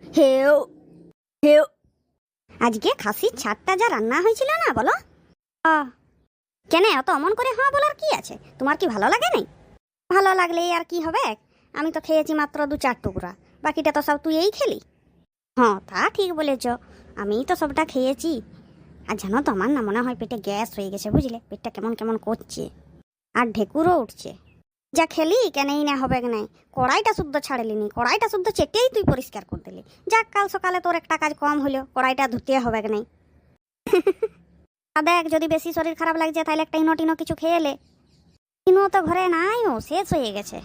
হেও হেও। আজকে খাসির ছাড়টা যা রান্না হয়েছিল না বলো। কেন অত অমন করে হ্যাঁ বলার কি আছে? তোমার কি ভালো লাগে নাই? ভালো লাগলে আর কি হবে? আমি তো খেয়েছি মাত্র 2-4 টুকরা, বাকিটা তো সব তুই এই খেলি। হ্যাঁ তা ঠিক বলেছ, আমি তো সবটা খেয়েছি। আর জানো তো আমার না মনে হয় পেটে গ্যাস হয়ে গেছে, বুঝলে? পেটটা কেমন কেমন করছে আর ঢেকুরও উঠছে। যা খেলি কেনই না হবে নাই, কড়াইটা শুদ্ধ ছাড়লিনি, কড়াইটা শুদ্ধ চেটেই তুই পরিষ্কার করে দিলি। যাক, কাল সকালে তোর একটা কাজ কম হলো, কড়াইটা ধুতে হবে নাই। দেখ, যদি বেশি শরীর খারাপ লাগছে তাহলে একটা ইনো টিনো কিছু খেয়ে এলে। ইনো তো ঘরে নাই, ও শেষ হয়ে গেছে।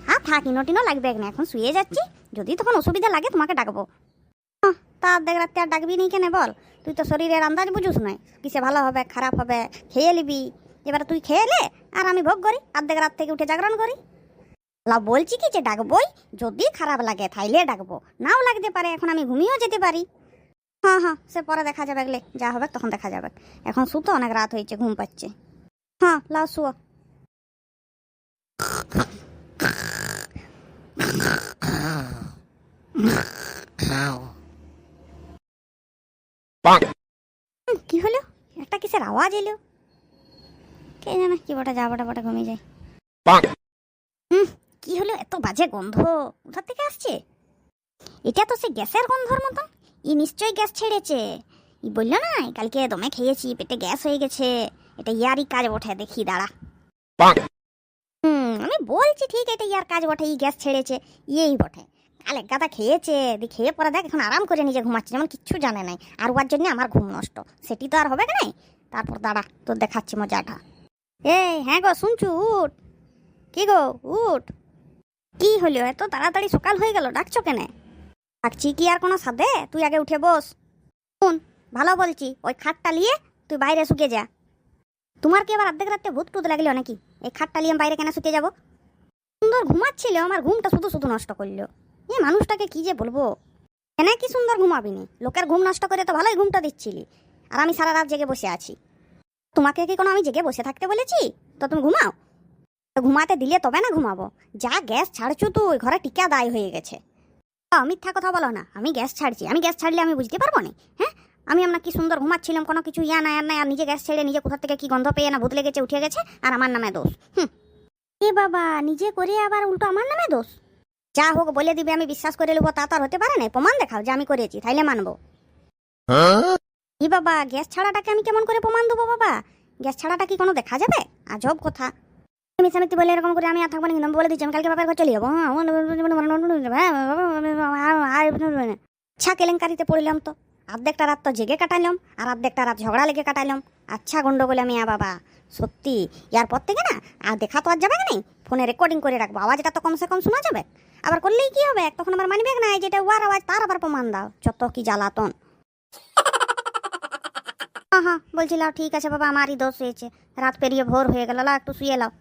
হ্যাঁ থাক, ইনো টিনো লাগবে না, এখন শুয়ে যাচ্ছি, যদি তখন অসুবিধা লাগে তোমাকে ডাকবো। তা দেখ রাত্রে আর ডাকবি নি কেন বল? তুই তো শরীরের আন্দাজ বুঝুস নয়, কিসে ভালো হবে খারাপ হবে, খেয়ে নিবি। এবার তুই খেয়ে লে আর আমি ভোগ করি, অর্ধেক রাত থেকে উঠে জাগরণ করি। বলছি কি যে ডাকবই, যদি খারাপ লাগে তাইলে ডাকবো, নাও লাগতে পারে, এখন আমি ঘুমিয়েও যেতে পারি। হ্যাঁ হ্যাঁ, সে পরে দেখা যাবে, গেলে যা হবে তখন দেখা যাবে। এখন শুতো, অনেক রাত হয়েছে, ঘুম পাচ্ছে। হ্যাঁ লাও শুয়ো। কি হলো? একটা কিসের আওয়াজ এলো? কে জানে কি বটে, যা বটে বটে ঘুমিয়ে যায়। কি হলো? এত বাজে গন্ধ কোথা থেকে আসছে? এটা তো সে গ্যাসের গন্ধর মতন। ই নিশ্চয়ই গ্যাস ছেড়েছে। ই বললো না কালকে দমে খেয়েছি, পেটে গ্যাস হয়ে গেছে। এটা ইয়ারই কাজ বটে, দেখি দাঁড়া। আমি বলছি ঠিক, এটা ইয়ার কাজ বটে, ই গ্যাস ছেড়েছে, ইয়েই বটে। কালে গাদা খেয়েছে, খেয়ে পরে দেখ এখন আরাম করে নিজে ঘুমাচ্ছে, যেমন কিচ্ছু জানে নাই। আর ওর জন্য আমার ঘুম নষ্ট, সেটি তো আর হবে না। তারপর দাঁড়া, তোর দেখাচ্ছি মজাটা। এই হ্যাঁ গো, শুনছু? উঠ। কি গো, উঠ। কি হলো, এত তাড়াতাড়ি সকাল হয়ে গেল, ডাকছো কেন? ডাকছি কি আর কোনো সাধে? তুই আগে উঠে বস। শুন, ভালো বলছি, ওই খাটটা নিয়ে তুই বাইরে শুকে যা। তোমার কি আবার অর্ধেক রাতে ভূত টুত লাগলো নাকি? এই খাটটা নিয়ে বাইরে কেন শুতে যাবো? সুন্দর ঘুমাচ্ছিল, আমার ঘুমটা শুধু শুধু নষ্ট করলো। এ মানুষটাকে কি যে বলবো। কেন কি সুন্দর ঘুমাবি নি? লোকের ঘুম নষ্ট করে তো ভালোই ঘুমটা দিচ্ছিলি, আর আমি সারা রাত জেগে বসে আছি। তোমাকে কি কোনো আমি জেগে বসে থাকতে বলেছি? তো তুমি ঘুমাও। ঘুমাতে দিলে তবে না ঘুমাবো। যা গ্যাস ছাড়ছো তুই, ঘরে টিকা দায় হয়ে গেছে। মিথ্যা কথা বলো না, আমি গ্যাস ছাড়ছি। আমি গ্যাস ছাড়লে আমি বুঝতে পারবো না? হ্যাঁ, আমি আপনার কি সুন্দর ঘুমাচ্ছিলাম, কোনো কিছু ইয়া না আর নাই, আর নিজে গ্যাস ছেড়ে নিজে কোথা থেকে কি গন্ধ পেয়ে না ভূত লেগেছে উঠে গেছে, আর আমার নামে দোষ। এ বাবা, নিজে করে আবার উল্টো আমার নামে দোষ। যা হোক বলে দিবে, আমি বিশ্বাস করে নেবো তা তো আর হতে পারে না। প্রমাণ দেখাও যে আমি করেছি, তাইলে মানবো। ই বাবা, গ্যাস ছাড়াটাকে আমি কেমন করে প্রমাণ দেবো বাবা? গ্যাস ছাড়াটা কি কোনো দেখা যাবে? আজব কথা। মিথ্যামিথ্যি বলে এরকম করে আমি আর থাকবো না, কিন্তু বলে দিচ্ছি আমি কালকে বাবার ঘর চলে যাবো। আচ্ছা, কেলেঙ্কারিতে পড়লাম তো। অর্ধেকটা রাত তো জেগে কাটালাম, আর অর্ধেকটা রাত ঝগড়া লেগে কাটালাম। আচ্ছা গন্ডগোলে আমি বাবা, সত্যি। ইয়ার পর থেকে না আর দেখা তো আর যাবে না, ফোনে রেকর্ডিং করে রাখবো, আওয়াজটা তো কমসে কম শোনা যাবে। আবার করলেই কি হবে, তখন আবার মানবে না যেটা ওয়ার আওয়াজ, তার আবার প্রমাণ দাও, যত কি জ্বালাতন। হ্যাঁ হ্যাঁ বলছিলাম, ঠিক আছে বাবা, আমারই দোষ হয়েছে, রাত পেরিয়ে ভোর হয়ে গেল, একটু শুয়ে লাও।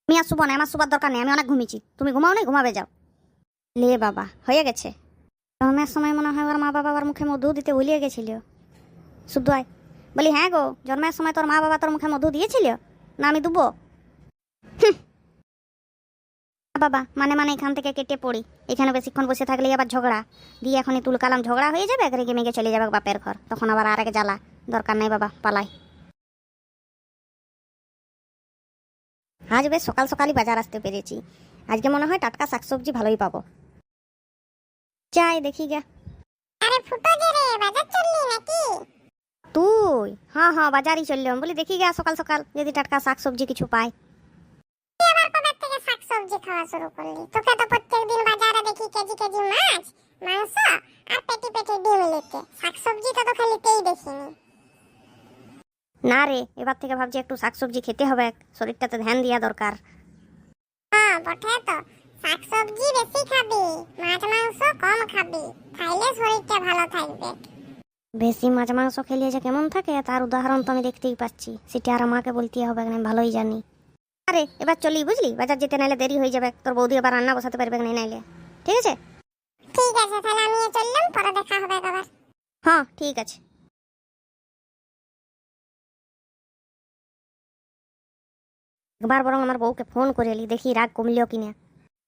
আমি আর শুবো না, আমার শুবার দরকার নেই, আমি অনেক ঘুমিয়েছি। তুমি ঘুমাও না, ঘুমাবে যাও। লে বাবা, হয়ে গেছে। জন্মের সময় মনে হয় ওর মা বাবা ওর মুখে মধু দিতে ভুলিয়ে গেছিল। শুদ্ধ হয় বলি, হ্যাঁ গো, জন্মের সময় তোর মা বাবা তোর মুখে মধু দিয়েছিল না? আমি দেবো? বাবা মানে মানে এখান থেকে কেটে পড়ি, এখানে বেশিক্ষণ বসে থাকলে আবার ঝগড়া দিয়ে এখনই তুলকালাম, ঝগড়া হয়ে যাবে, রেগে মেগে চলে যাবে বাপের ঘর, তখন আবার আরেক জ্বালা। দরকার নেই বাবা, পালাই। আজ বেশ সকাল সকালই বাজার আসতে পেরেছি, আজকে মনে হয় টাটকা শাকসবজি ভালোই পাবো। যাই দেখি গে। আরে ফুটো যে রে, বাজার চললি নাকি তুই? হ্যাঁ হ্যাঁ, বাজারই চললাম, বলি দেখি গে সকাল সকাল যদি টাটকা শাকসবজি কিছু পাই। আবার কবে থেকে শাকসবজি খাওয়া শুরু করলি? তোকে তো প্রত্যেকদিন বাজারে দেখি কেজি কেজি মাছ, মাংস আর পেটি পেটি ডিম নিতে। শাকসবজি তো তোকে নিতেই দেখিনি। না রে, এবার থেকে ভাবছি একটু শাকসবজি খেতে হবে, শরীরটাতে ধ্যান দেওয়া দরকার। হ্যাঁ বটে তো, শাকসবজি বেশি খাবি, মাছ মাংস কম খাবি, খাইলে শরীরটা ভালো থাকবে। বেশি মাছ মাংস খেলে যে কেমন থাকে তার উদাহরণ তো আমি দেখতেই পাচ্ছি, সেটা আর আমাকে বলতে হবে না, ভালোই জানি। আরে এবার চলি, বুঝলি, বাজার যেতে নাইলে দেরি হয়ে যাবে, তোর বৌদি আবার রান্না বসাতে পারবে না নাইলে। ঠিক আছে? ঠিক আছে, তাহলে আমিও চললাম, পরে দেখা হবে আবার। হ্যাঁ ঠিক আছে। একবার বরং আমার বউকে ফোন করে এলি, দেখি রাগ কমলিও কিনা।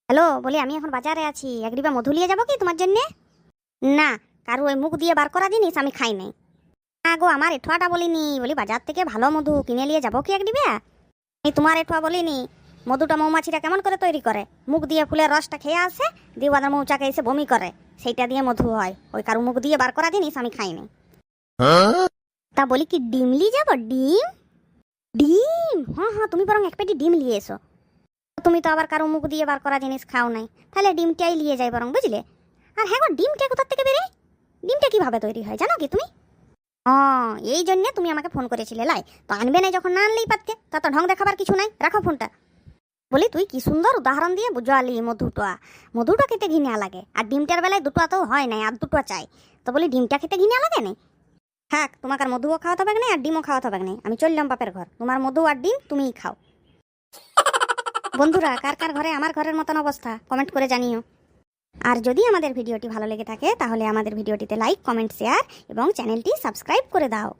হ্যালো, বলি আমি এখন বাজারে আছি, এক ডিবা মধু নিয়ে যাবো কি তোমার জন্যে? না, কারো ওই মুখ দিয়ে বার করা জিনিস আমি খাই নাই। না গো, আমার এঠোয়াটা বলিনি, বলি বাজার থেকে ভালো মধু কিনে নিয়ে যাবো কি এক দিবে। আমি তোমার এঠোয়া বলিনি। মধুটা মৌমাছিটা কেমন করে তৈরি করে, মুখ দিয়ে ফুলের রসটা খেয়ে আসে, দিয়ে ওদের মৌচাকে এসে বমি করে, সেইটা দিয়ে মধু হয়। ওই কারো মুখ দিয়ে বার করা জিনিস আমি খাই নাই। তা বলি কি ডিম নিয়ে যাবো? ডিম? ডিম? হ্যাঁ হ্যাঁ, তুমি বরং এক পেটি ডিম নিয়ে এসো। তুমি তো আবার কারো মুখ দিয়ে বার করা জিনিস খাও নাই, তাহলে ডিমটাই নিয়ে যাই বরং, বুঝলে? আর হ্যাঁ গো, ডিমটা কোথার থেকে বেরোয়? ডিমটা কিভাবে তৈরি হয় জানো কি তুমি? ও, এই জন্যে তুমি আমাকে ফোন করেছিলে লাই। তো আনবে না যখন, না আনলেই পারতে, তা তো ঢং দেখাবার কিছু নাই। রাখো ফোনটা। বলি তুই কি সুন্দর উদাহরণ দিয়ে বুঝালি মধুটা খেতে ঘিনা লাগে, আর ডিমটার বেলায় দুটো তো হয় নাই, আর দুটো চাই। তো বলি ডিমটা খেতে ঘিনা লাগে না? থাক, তোমাকে আর মধুও খাওয়াতে হবে না, আর ডিমও খাওয়াতে হবে না। আমি চললাম বাপের ঘর, তোমার মধু আর ডিম তুমিই খাও। বন্ধুরা, কার কার ঘরে আমার ঘরের মতন অবস্থা কমেন্ট করে জানিও। আর যদি আমাদের ভিডিওটি ভালো লেগে থাকে তাহলে আমাদের ভিডিওটিতে লাইক, কমেন্ট, শেয়ার এবং চ্যানেলটি সাবস্ক্রাইব করে দাও।